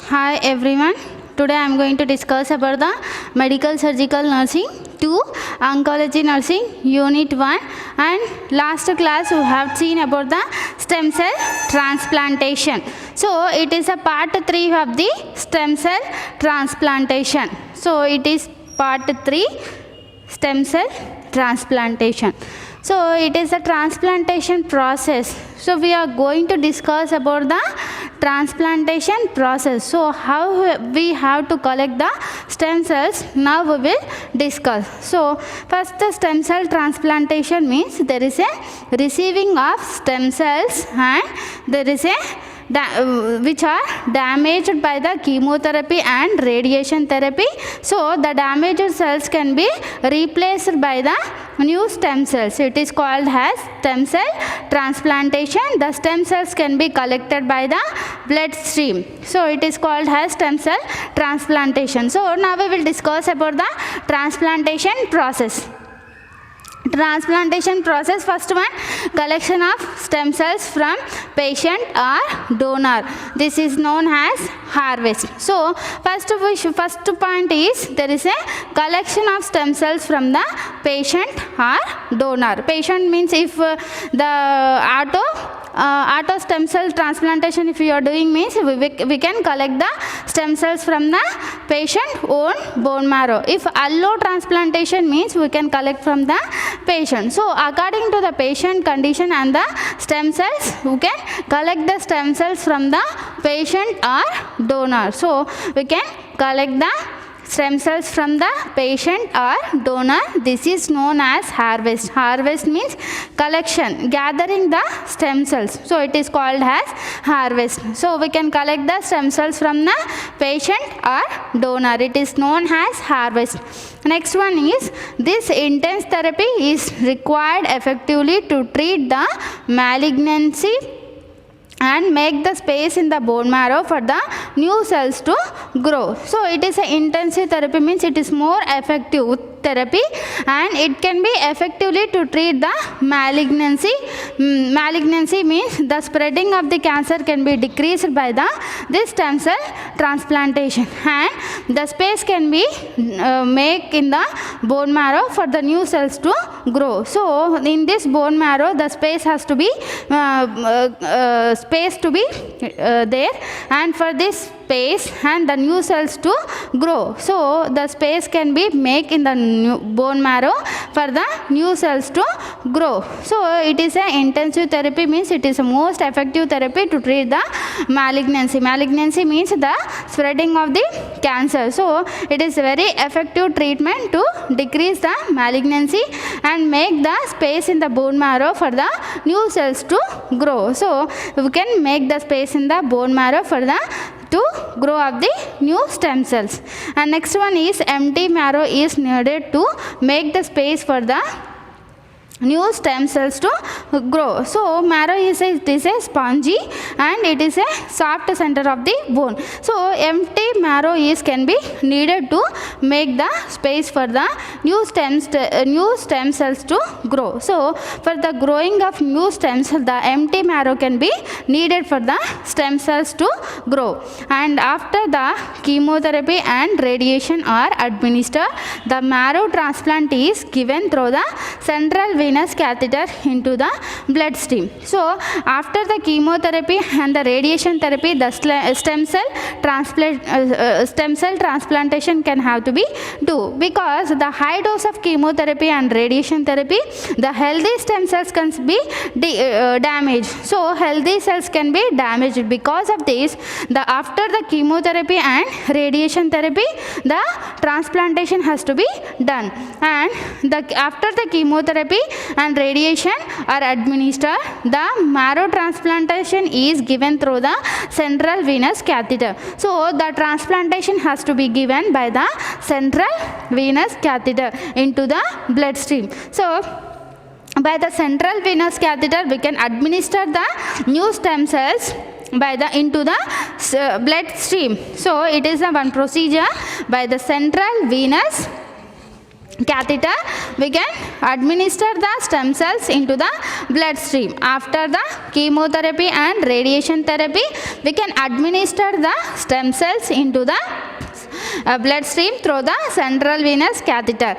Hi everyone. Today I am going to discuss about the medical surgical nursing 2 oncology nursing unit 1, and last class we have seen about the stem cell transplantation. So it is a part 3 of the stem cell transplantation. So it is part 3 stem cell transplantation. So it is a transplantation process. So we are going to discuss about the transplantation process. So how we have to collect the stem cells, now we will discuss. So first, the stem cell transplantation means there is a receiving of stem cells and there is a which are damaged by the chemotherapy and radiation therapy. So the damaged cells can be replaced by the new stem cells. It is called as stem cell transplantation. The stem cells can be collected by the bloodstream. So it is called as stem cell transplantation. So now we will discuss about the transplantation process. Transplantation process, first one, collection of stem cells from patient or donor. This is known as harvest. So first point is there is a collection of stem cells from the patient or donor. Patient means if the auto stem cell transplantation if you are doing means we can collect the stem cells from the patient own bone marrow. If allo transplantation means we can collect from the patient. So according to the patient condition and the stem cells, we can collect the stem cells from the patient or donor. So we can collect the stem cells from the patient or donor. This is known as harvest. Harvest means collection, gathering the stem cells. So it is called as harvest. So we can collect the stem cells from the patient or donor. It is known as harvest. Next one is this intense therapy is required effectively to treat the malignancy and make the space in the bone marrow for the new cells to grow. So it is an intensive therapy, means it is more effective therapy and it can be effectively to treat the malignancy. Malignancy means the spreading of the cancer can be decreased by this stem cell transplantation, and the space can be made in the bone marrow for the new cells to grow. So in this bone marrow the space has to be there, and for this space and the new cells to grow. So the space can be made in the new bone marrow for the new cells to grow. So it is an intensive therapy, means it is the most effective therapy to treat the malignancy. Malignancy means the spreading of the cancer. So it is a very effective treatment to decrease the malignancy and make the space in the bone marrow for the new cells to grow. So we can make the space in the bone marrow for the to grow up the new stem cells. And next one is empty marrow is needed to make the space for the new stem cells to grow. So marrow is a spongy and it is a soft center of the bone. So empty marrow can be needed to make the space for the new stem cells to grow. So for the growing of new stems, the empty marrow can be needed for the stem cells to grow. And after the chemotherapy and radiation are administered, the marrow transplant is given through the central venous catheter into the bloodstream. So after the chemotherapy and the radiation therapy, the stem cell transplantation can have to be do, because the high dose of chemotherapy and radiation therapy, the healthy stem cells can be damaged. So healthy cells can be damaged. Because of this, after the chemotherapy and radiation therapy, the transplantation has to be done, and after the chemotherapy and radiation are administered, the marrow transplantation is given through the central venous catheter. So the transplantation has to be given by the central venous catheter into the bloodstream. So by the central venous catheter we can administer the new stem cells into the bloodstream. So it is one procedure by the central venous catheter, we can administer the stem cells into the bloodstream. After the chemotherapy and radiation therapy, we can administer the stem cells into the bloodstream through the central venous catheter.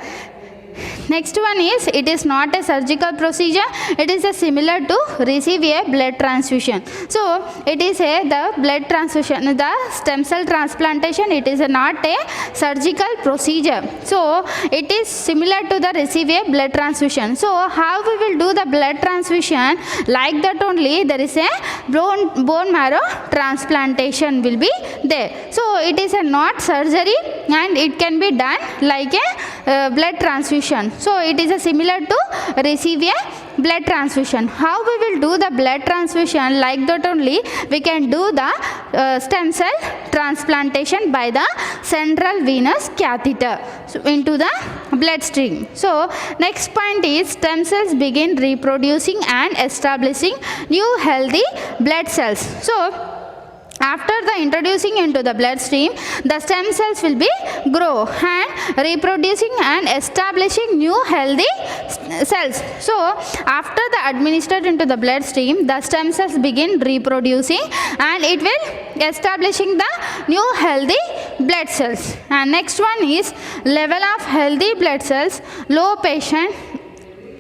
Next one is, it is not a surgical procedure, it is a similar to receive a blood transfusion. So it is the blood transfusion, the stem cell transplantation, it is not a surgical procedure. So it is similar to the receive a blood transfusion. So how we will do the blood transfusion? Like that only, there is a bone marrow transplantation will be there. So it is a not surgery and it can be done like a blood transfusion. So it is a similar to receive a blood transfusion. How we will do the blood transfusion? Like that only, we can do the stem cell transplantation by the central venous catheter into the bloodstream. So next point is, stem cells begin reproducing and establishing new healthy blood cells. So after the introducing into the bloodstream, the stem cells will be grow and reproducing and establishing new healthy cells. So after the administered into the bloodstream, the stem cells begin reproducing and it will establishing the new healthy blood cells. And next one is, level of healthy blood cells. Low patient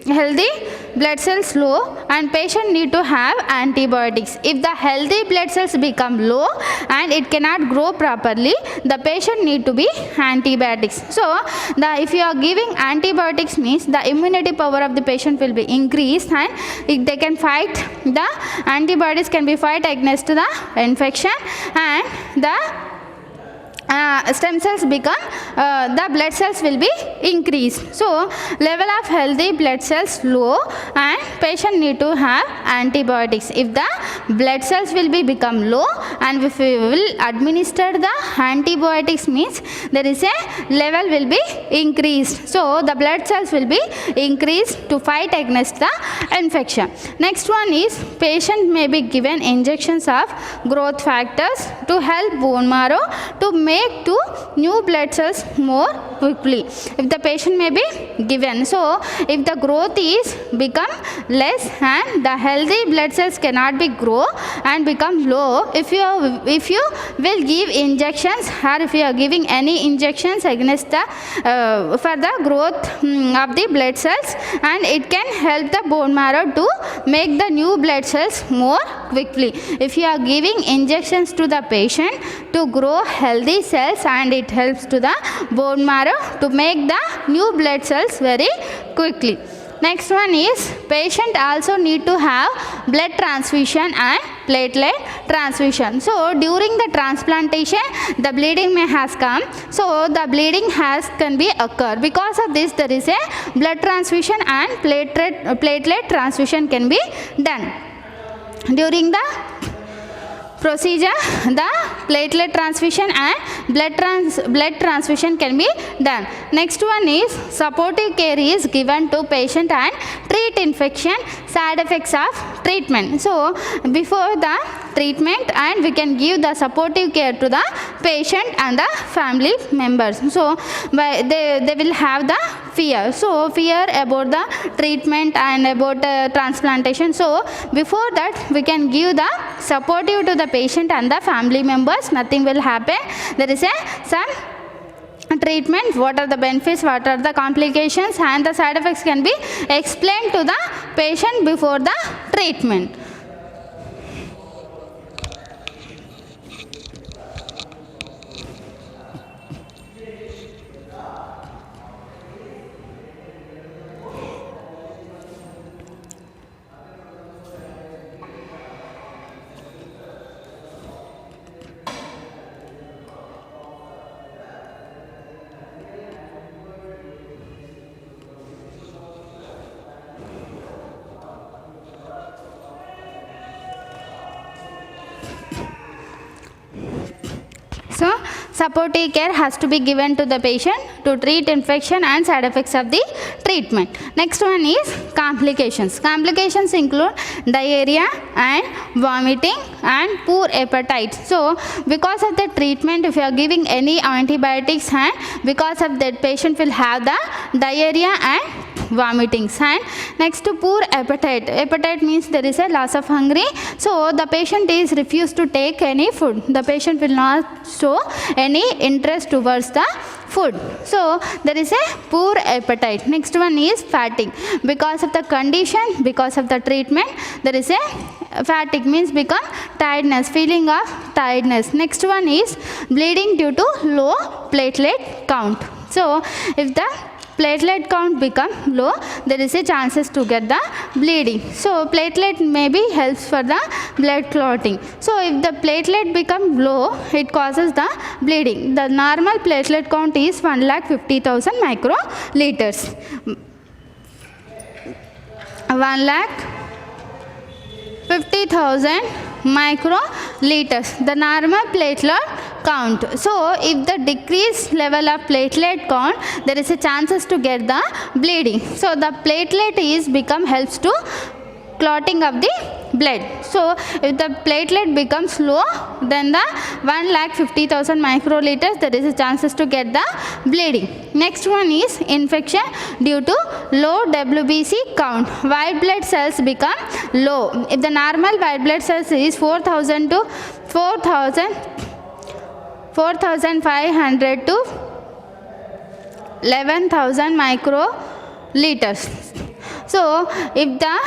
healthy blood cells low and patient need to have antibiotics. If the healthy blood cells become low and it cannot grow properly, the patient need to be antibiotics. So if you are giving antibiotics means the immunity power of the patient will be increased and they can fight, the antibiotics can be fight against the infection and the stem cells become, the blood cells will be increased. So level of healthy blood cells low and patient need to have antibiotics. If the blood cells will be become low and if we will administer the antibiotics means there is a level will be increased. So the blood cells will be increased to fight against the infection. Next one is, patient may be given injections of growth factors to help bone marrow to make to new blood cells more quickly. If the patient may be given, so if the growth is become less and the healthy blood cells cannot be grow and become low, if you will give injections or if you are giving any injections against the for the growth of the blood cells, and it can help the bone marrow to make the new blood cells more quickly. If you are giving injections to the patient to grow healthy cells and it helps to the bone marrow to make the new blood cells very quickly. Next one is, patient also need to have blood transfusion and platelet transfusion. So during the transplantation, the bleeding may has come. So the bleeding can be occur. Because of this, there is a blood transfusion and platelet transfusion can be done. During the procedure, the platelet transfusion and blood transfusion can be done. Next one is, supportive care is given to patient and treat infection side effects of treatment. So before the treatment and we can give the supportive care to the patient and the family members. So they will have the fear. So fear about the treatment and about transplantation. So before that we can give the supportive to the patient and the family members. Nothing will happen. There is some treatment, what are the benefits, what are the complications, and the side effects can be explained to the patient before the treatment. So supportive care has to be given to the patient to treat infection and side effects of the treatment. Next one is complications. Complications include diarrhea and vomiting and poor appetite. So because of the treatment, if you are giving any antibiotics, and because of that patient will have the diarrhea and vomitings. And next to poor appetite. Appetite means there is a loss of hungry, so the patient is refused to take any food. The patient will not show any interest towards the food, so there is a poor appetite. Next one is fatigue. Because of the condition, because of the treatment, there is a fatigue means become tiredness, feeling of tiredness. Next one is bleeding due to low platelet count. So if the platelet count become low, there is a chances to get the bleeding. So platelet maybe helps for the blood clotting. So if the platelet become low, it causes the bleeding. The normal platelet count is 1,50,000 microliters. 1,50,000 microliters, the normal platelet count. So if the decreased level of platelet count, there is a chances to get the bleeding. So the platelet is become helps to clotting of the blood. So if the platelet becomes low, then the 1,50,000 microliters, there is a chances to get the bleeding. Next one is infection due to low WBC count. White blood cells become low. If the normal white blood cells is 4,000 to 4,500 to 11,000 microliters. So if the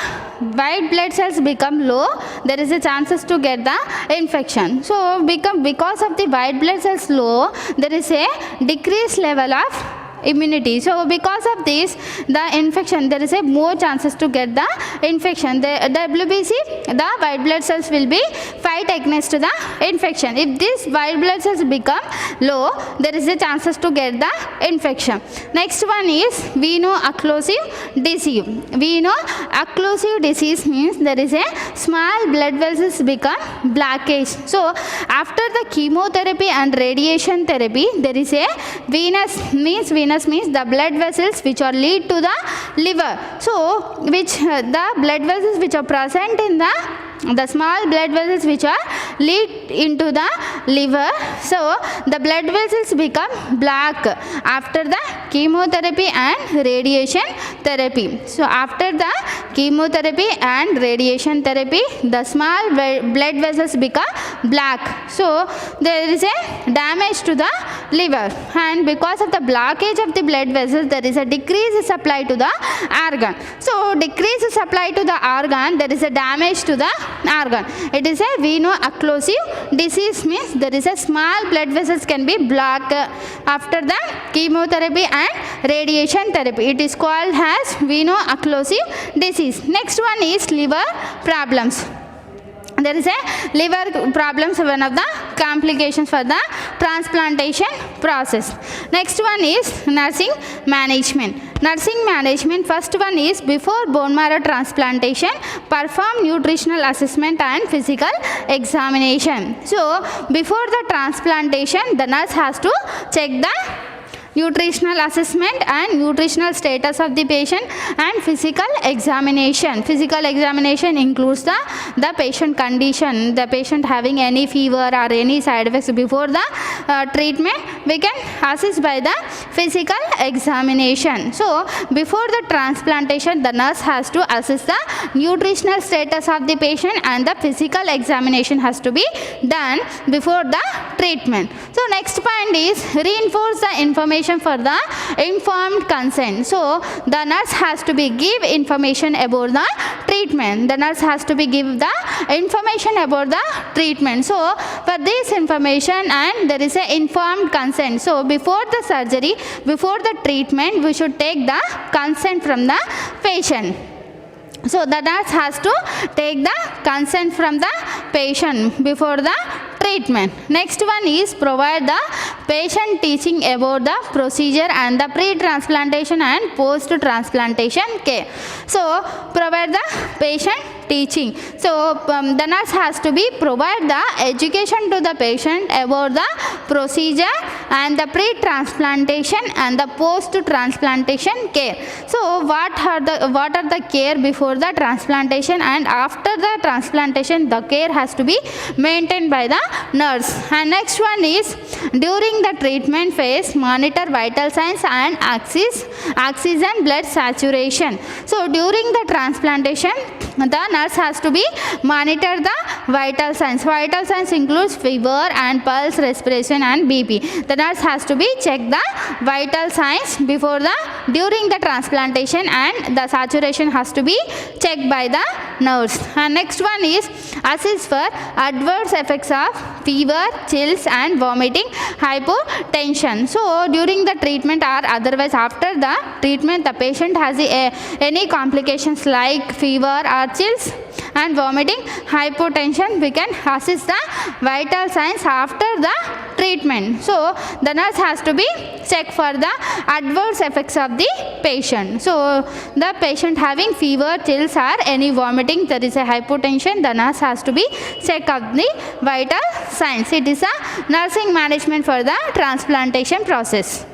white blood cells become low, there is a chances to get the infection. So because of the white blood cells low, there is a decreased level of immunity. So because of this, the infection, there is a more chances to get the infection. The WBC, the white blood cells will be fight against the infection. If these white blood cells become low, there is a chances to get the infection. Next one is veno-occlusive disease. Veno-occlusive disease means there is a small blood vessels become blackish. So after the chemotherapy and radiation therapy, there is a venous means the blood vessels which are lead to the liver. So which the blood vessels which are present in the small blood vessels which are lead into the liver. So the blood vessels become black after the chemotherapy and radiation therapy. So after the chemotherapy and radiation therapy, the small blood vessels become black. So there is a damage to the liver, and because of the blockage of the blood vessels, there is a decreased supply to the organ. So decreased supply to the organ, there is a damage to the organ. It is a veno-occlusive disease means there is a small blood vessels can be black after the chemotherapy and radiation therapy. It is called as veno-occlusive disease. Next one is liver problems. There is a liver problems, one of the complications for the transplantation process. Next one is nursing management. Nursing management, first one is before bone marrow transplantation, perform nutritional assessment and physical examination. So before the transplantation, the nurse has to check the nutritional assessment and nutritional status of the patient and physical examination. Physical examination includes the patient condition, the patient having any fever or any side effects before the treatment, we can assess by the physical examination. So before the transplantation, the nurse has to assess the nutritional status of the patient and the physical examination has to be done before the treatment. So next point is reinforce the information for the informed consent. So the nurse has to be give information about the treatment. The nurse has to be give the information about the treatment. So for this information, and there is a informed consent. So before the surgery, before the treatment, we should take the consent from the patient. So the nurse has to take the consent from the patient before the treatment. Next one is provide the patient teaching about the procedure and the pre-transplantation and post-transplantation care. So provide the patient teaching. So the nurse has to be provide the education to the patient about the procedure and the pre-transplantation and the post-transplantation care. So what are the care before the transplantation and after the transplantation, the care has to be maintained by the nurse. And next one is during the treatment phase, monitor vital signs and oxygen blood saturation. So during the transplantation, the nurse has to be monitor the vital signs. Vital signs includes fever and pulse, respiration and BP. The nurse has to be check the vital signs before the during the transplantation, and the saturation has to be checked by the nurse. And next one is assist for adverse effects of fever, chills and vomiting, hypotension. So during the treatment or otherwise after the treatment, the patient has any complications like fever or chills and vomiting, hypotension, we can assess the vital signs after the treatment. So the nurse has to be check for the adverse effects of the patient. So the patient having fever, chills or any vomiting, there is a hypotension, the nurse has to be check of the vital signs. It is a nursing management for the transplantation process.